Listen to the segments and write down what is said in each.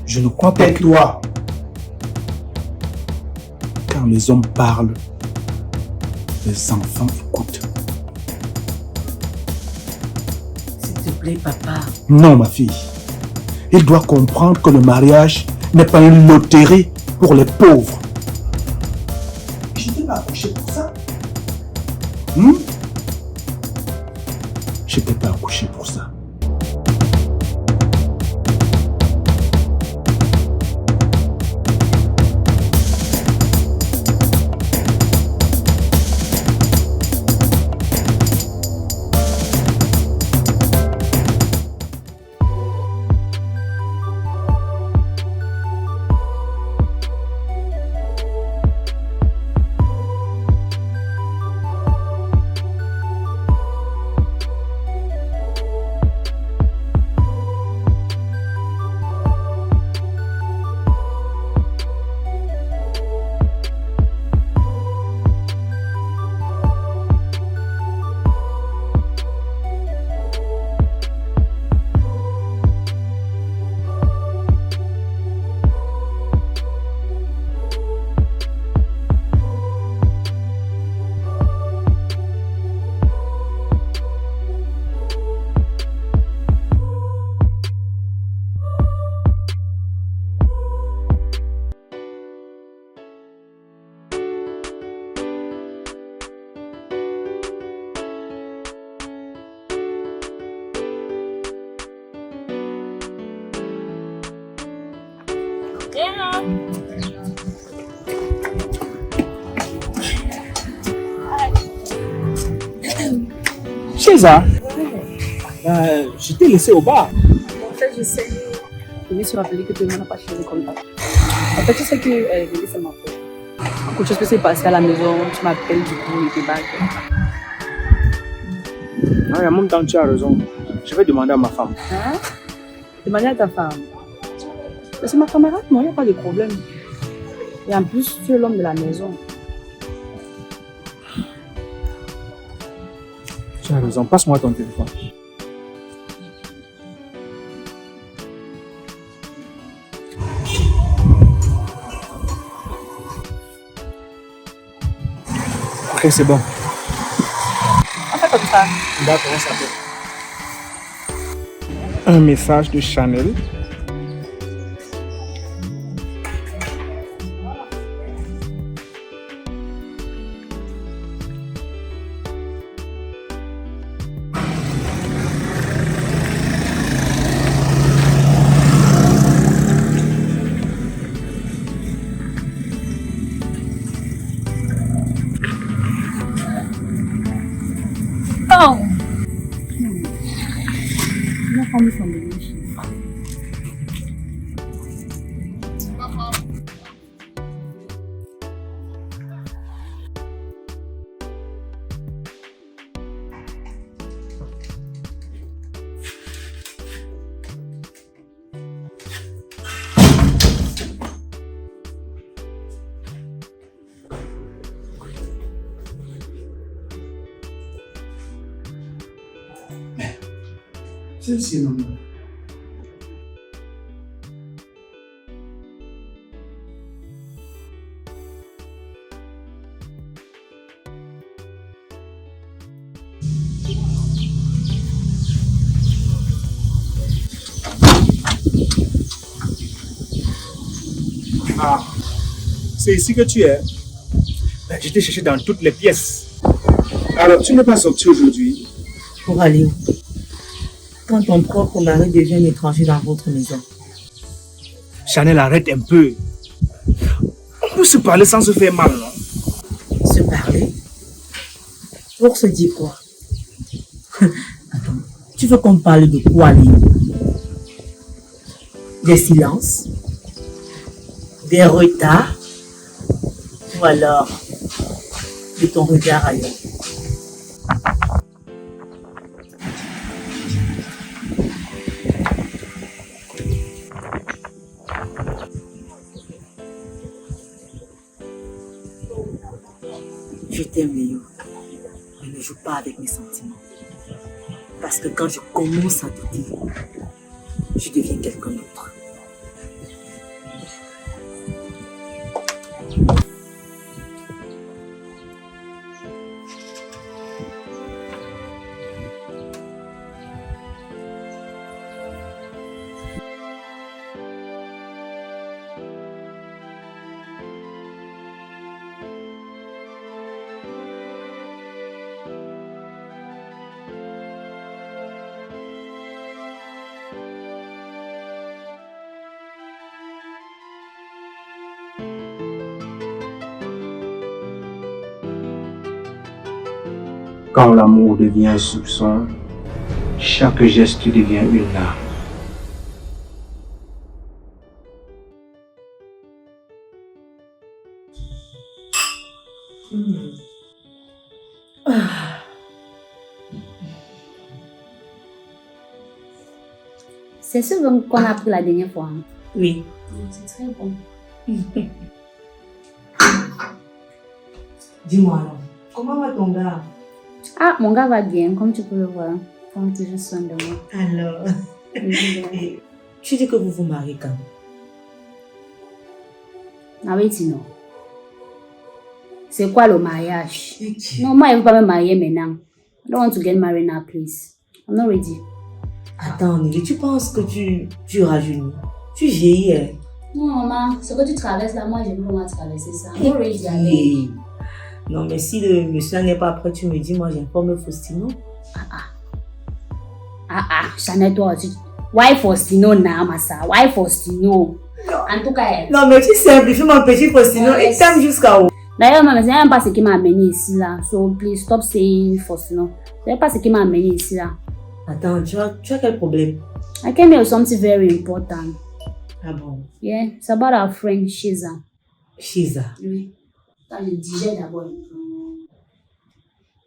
Je ne crois pas. Tais-toi. Quand les hommes parlent, les enfants écoutent. S'il te plaît, papa. Non, ma fille. Il doit comprendre que le mariage n'est pas une loterie pour les pauvres. Je ne t'ai pas accouché pour ça. Je ne t'ai pas accouché pour ça. Chéza, je t'ai laissé au bar. En fait, je sais. Je me suis rappelé que tout le monde n'a pas changé comme ça. En fait, je sais que Lily, c'est ma faute. Quelque chose qui s'est passé à la maison, tu m'appelles du coup, et tes bagues. Ah, en même temps, tu as raison. Je vais demander à ma femme. Hein? Demander à ta femme. Mais c'est ma camarade, non, il n'y a pas de problème. Et en plus, tu es l'homme de la maison. Tu as raison. Passe-moi ton téléphone. Ok, c'est bon. On fait comme ça. D'accord, on s'appelle. Un message de Chanel. Oh! Ma famille s'en déniche. C'est non. Ah, c'est ici que tu es. Ben, je t'ai cherché dans toutes les pièces. Alors, tu n'es pas sorti aujourd'hui? Pour aller où? Quand ton propre mari devient un étranger dans votre maison. Chanel, arrête un peu. On peut se parler sans se faire mal, non? Se parler? Pour se dire quoi? Attends, tu veux qu'on parle de quoi, Léo? Des silences? Des retards? Ou alors de ton regard ailleurs? Je t'aime, Léo, mais ne joue pas avec mes sentiments. Parce que quand je commence à douter, je deviens quelqu'un d'autre. Quand l'amour devient un soupçon, chaque geste devient une larme. C'est ce qu'on a pris la dernière fois. Hein. Oui. C'est très bon. Dis-moi alors, comment va ton gars? Ah, mon gars va bien, comme tu peux le voir. Prends toujours soin de moi. Alors, Oui. tu dis que vous vous mariez quand? Ah oui, sinon. C'est quoi le mariage? Non, moi, je ne veux pas me marier maintenant. I don't want to get married now, please. I'm not ready. Attends, Nelly, tu penses que tu rajeunis? Tu vieillis, hein? Non, maman, ce que tu traverses là, moi, je ne veux pas traverser ça. I'm not ready. Hey. Non, mais si le monsieur n'est pas prêt, tu me dis, moi j'informe Faustino. Ça n'est toi aussi. Why Faustino now, Massa? Why Faustino? En tout cas, Non, mais tu simplifies mon petit Faustino, il t'aime jusqu'à où? d'ailleurs, maman, ce n'est même pas ce qui m'a amené ici là. So, please stop saying Faustino. Ce n'est pas ce qui m'a amené ici là. Attends, tu as quel problème? I came here with something very important. Ah bon? Yeah, it's about our friend Shiza. Shiza. Oui. Quand je digère d'abord.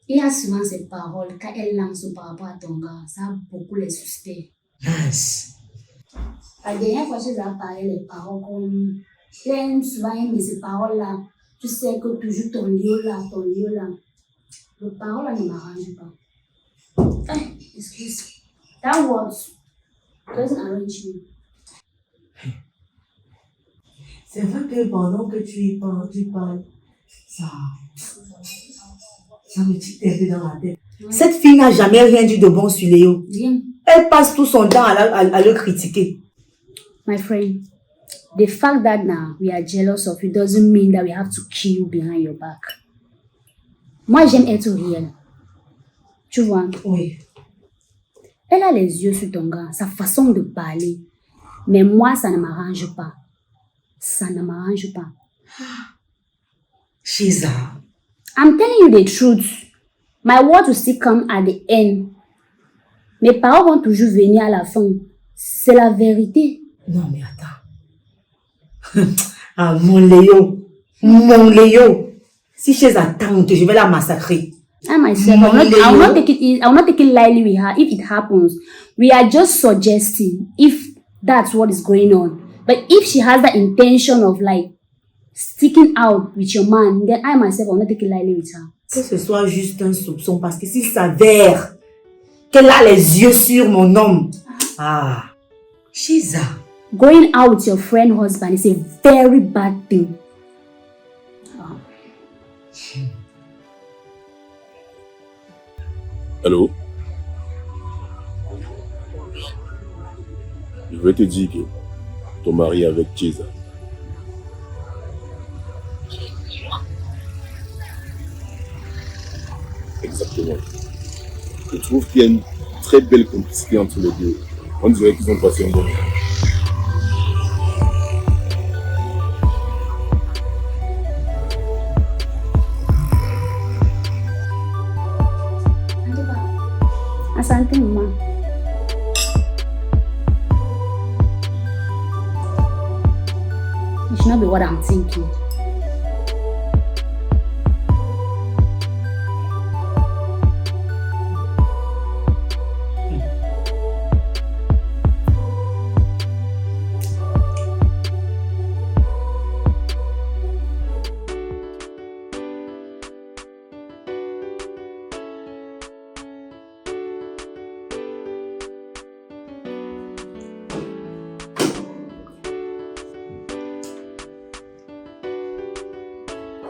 Il y a souvent ces paroles, quand elle lance par rapport à ton gars, ça a beaucoup les suspects. Mince. La dernière fois, Shiza a parlé les paroles comme. Elle souvent aime ces paroles-là. Tu sais que toujours ton lieu là. Le parole là ne m'arrange pas. Excuse. That words doesn't arrange me. C'est vrai que pendant que tu parles, ça me tique un peu dans la tête. Ouais. Cette fille n'a jamais rien dit de bon sur Léo. Rien. Elle passe tout son temps à le critiquer. My friend, the fact that now we are jealous of you doesn't mean that we have to kill you behind your back. Moi, j'aime être réel. Tu vois, Oui. elle a les yeux sur ton gars, sa façon de parler. Mais moi, ça ne m'arrange pas. Ça ne m'arrange pas. Shiza. I'm telling you the truth. My words will still come at the end. Mes paroles vont toujours venir à la fin. C'est la vérité. Non, mais attends. Ah, mon Léo. Mon Léo. Si Shiza tente, je vais la massacrer. I myself, I will not take it lightly with her if it happens. We are just suggesting if that's what is going on. But if she has the intention of like sticking out with your man, then I myself will not take it lightly with her. Que ce soit juste un soupçon, parce que s'il s'avère qu'elle a les yeux sur mon homme. Ah, Shiza. Going out with your friend husband is a very bad thing. Allô? Je vais te dire que ton mari est avec Chiza. Exactement. Je trouve qu'il y a une très belle complicité entre les deux. On dirait qu'ils ont passé un bon moment. Asante, mama. It should not be what I'm thinking.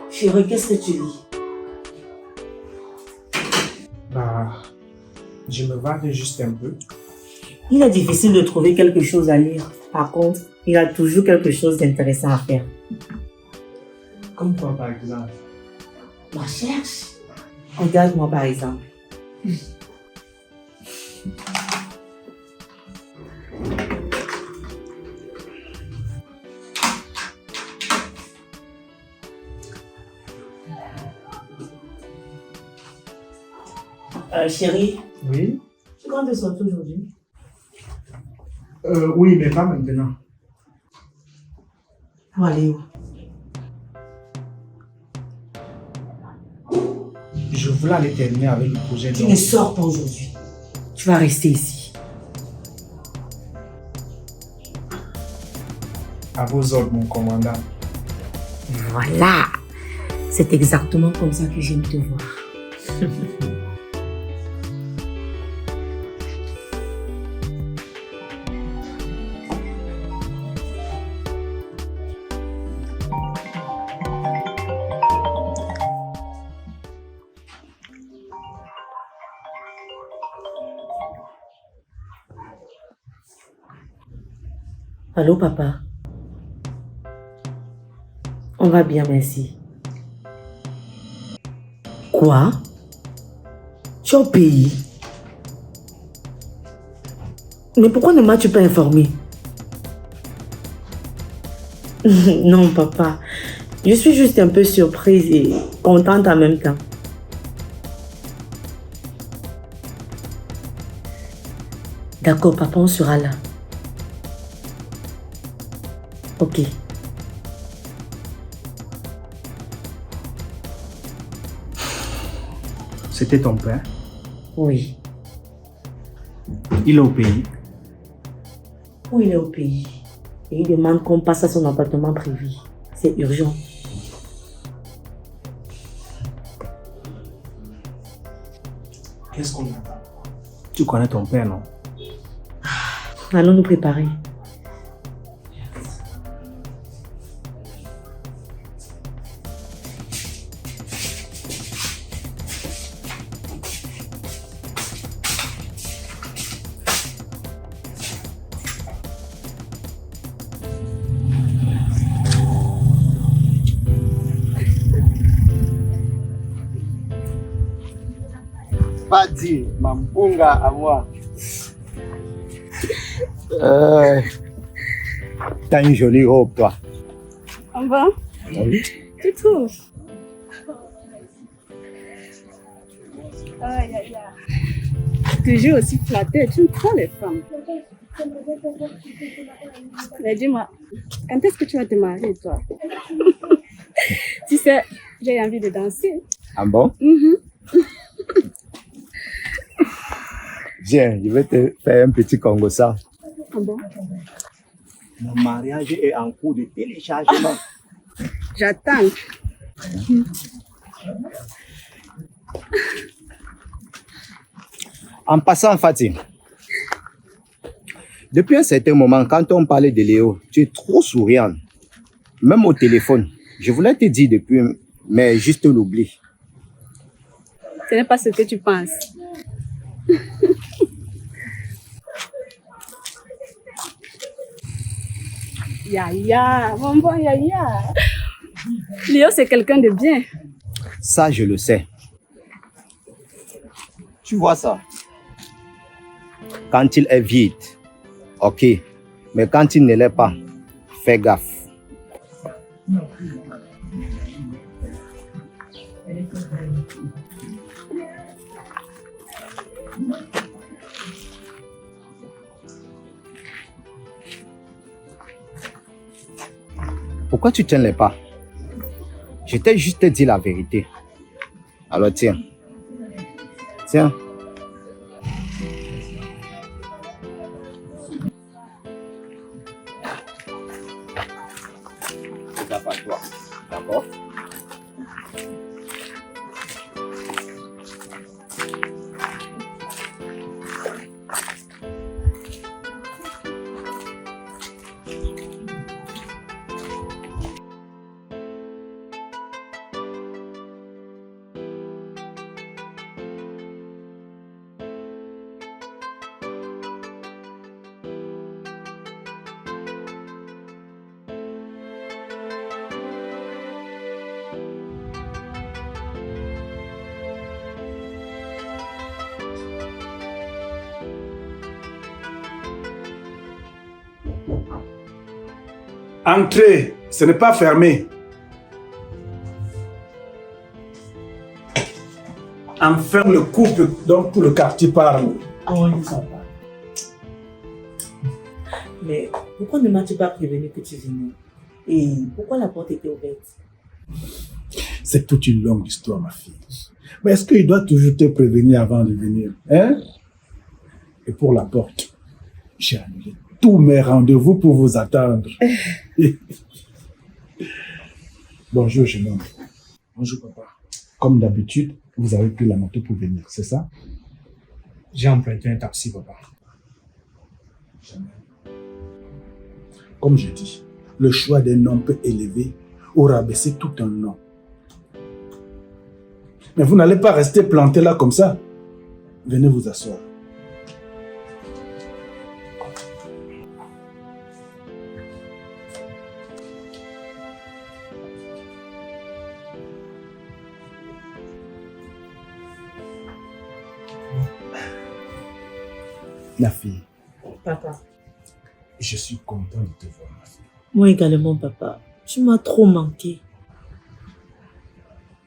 Chérie, qu'est-ce que tu lis? Bah, je me vanne juste un peu. Il est difficile de trouver quelque chose à lire. Par contre, il a toujours quelque chose d'intéressant à faire. Comme quoi, par exemple? Ma cherche. Regarde-moi par exemple. Chérie, Oui. tu comptes sortir aujourd'hui? Oui, mais pas maintenant. Pour aller où? Je voulais aller terminer avec le projet. Tu ne sors pas aujourd'hui. Tu vas rester ici. À vos ordres, mon commandant. Voilà. C'est exactement comme ça que j'aime te voir. Allô, papa? On va bien, merci. Quoi? Tu es au pays? Mais pourquoi ne m'as-tu pas informé? Non, papa. Je suis juste un peu surprise et contente en même temps. D'accord, papa, on sera là. Ok. C'était ton père? Oui. Il est au pays? Oui, il est au pays. Et il demande qu'on passe à son appartement privé. C'est urgent. Qu'est-ce qu'on attend? Tu connais ton père, non? Allons nous préparer. Fadi, Mampunga à moi. T'as une jolie robe, toi. Ah bon? Oui. Tu trouves? Aïe, aïe, aïe. Toujours aussi flatté, tu me prends les femmes. Mais dis-moi, quand est-ce que tu vas te marier, toi? Tu sais, j'ai envie de danser. Ah bon? Viens, je vais te faire un petit Congo ça. Ah bon? Mon mariage est en cours de téléchargement. J'attends. En passant, Fatih, depuis un certain moment, quand on parlait de Léo, tu es trop souriante. Même au téléphone. Je voulais te dire depuis, mais juste l'oubli. Ce n'est pas ce que tu penses. Yaya, mon bon Yaya. Léo, c'est quelqu'un de bien. Ça, je le sais. Tu vois ça? Quand il est vide, ok. Mais quand il ne l'est pas, fais gaffe. Pourquoi tu tiens les pas? Je t'ai juste dit la vérité. Alors tiens. Tiens. C'est à toi. D'accord? Entrez, ce n'est pas fermé. Enfin, le couple dont tout le quartier parle. Oh, ils sont pas. Mais pourquoi ne m'as-tu pas prévenu que tu venais? Et pourquoi la porte était ouverte? C'est toute une longue histoire, ma fille. Mais est-ce qu'il doit toujours te prévenir avant de venir, hein? Et pour la porte, j'ai annulé tous mes rendez-vous pour vous attendre. Bonjour, jeune homme. Bonjour, papa. Comme d'habitude, vous avez pris la moto pour venir, c'est ça? J'ai emprunté un taxi, papa. Jamais. Comme je dis, le choix d'un nom peut élever ou rabaisser tout un nom. Mais vous n'allez pas rester planté là comme ça. Venez vous asseoir. La fille, Papa. je suis content de te voir, ma fille. Moi également, papa. Tu m'as trop manqué.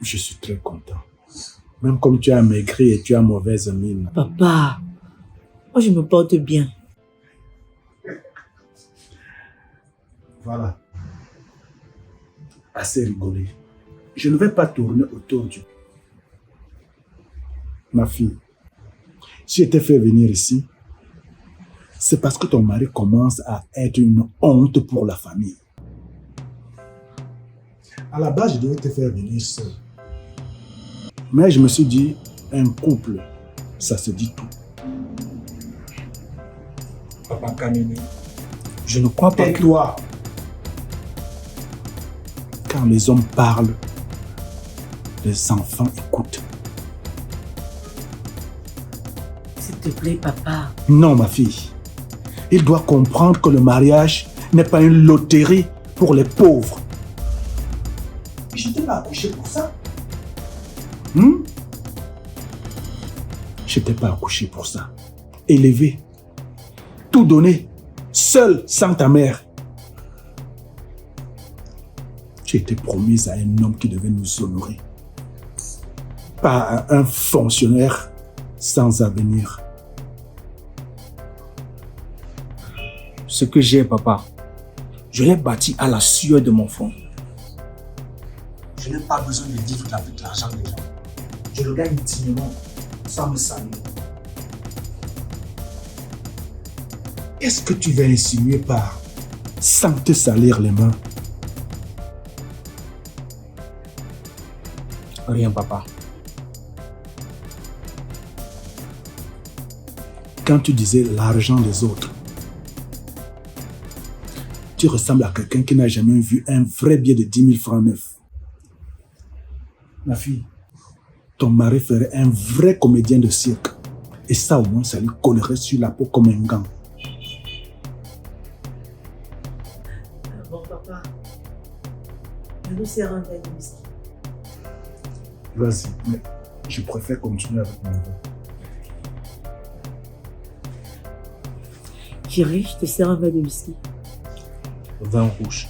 Je suis très content. Même comme tu as maigri et tu as mauvaise mine. Papa, moi je me porte bien. Voilà. Assez rigolé. Je ne vais pas tourner autour du... Ma fille, si je t'ai fait venir ici, c'est parce que ton mari commence à être une honte pour la famille. À la base, je devais te faire venir seul. Mais je me suis dit, un couple, ça se dit tout. Papa Kamini, je ne crois pas que... Tais-toi. Quand les hommes parlent, les enfants écoutent. S'il te plaît, papa. Non, ma fille. Il doit comprendre que le mariage n'est pas une loterie pour les pauvres. Je ne t'ai pas accouché pour ça. Je ne t'ai pas accouché pour ça. Élevé, tout donné, seul, sans ta mère. Tu étais promise à un homme qui devait nous honorer. Pas à un fonctionnaire sans avenir. Ce que j'ai, papa, je l'ai bâti à la sueur de mon front. Je n'ai pas besoin de vivre avec l'argent des gens. Je le gagne dignement, sans me saluer. Qu'est-ce que tu vas insinuer par sans te salir les mains? Rien, papa. Quand tu disais l'argent des autres, tu ressembles à quelqu'un qui n'a jamais vu un vrai billet de 10 000 francs neufs. Ma fille, ton mari ferait un vrai comédien de cirque. Et ça, au moins, ça lui collerait sur la peau comme un gant. Bon, papa. Je nous sers un verre de whisky. Vas-y, mais je préfère continuer avec mon vin. Chérie, je te sers un verre de whisky. Vin rouge.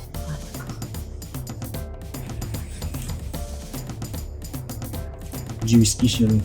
Du whisky, chérie.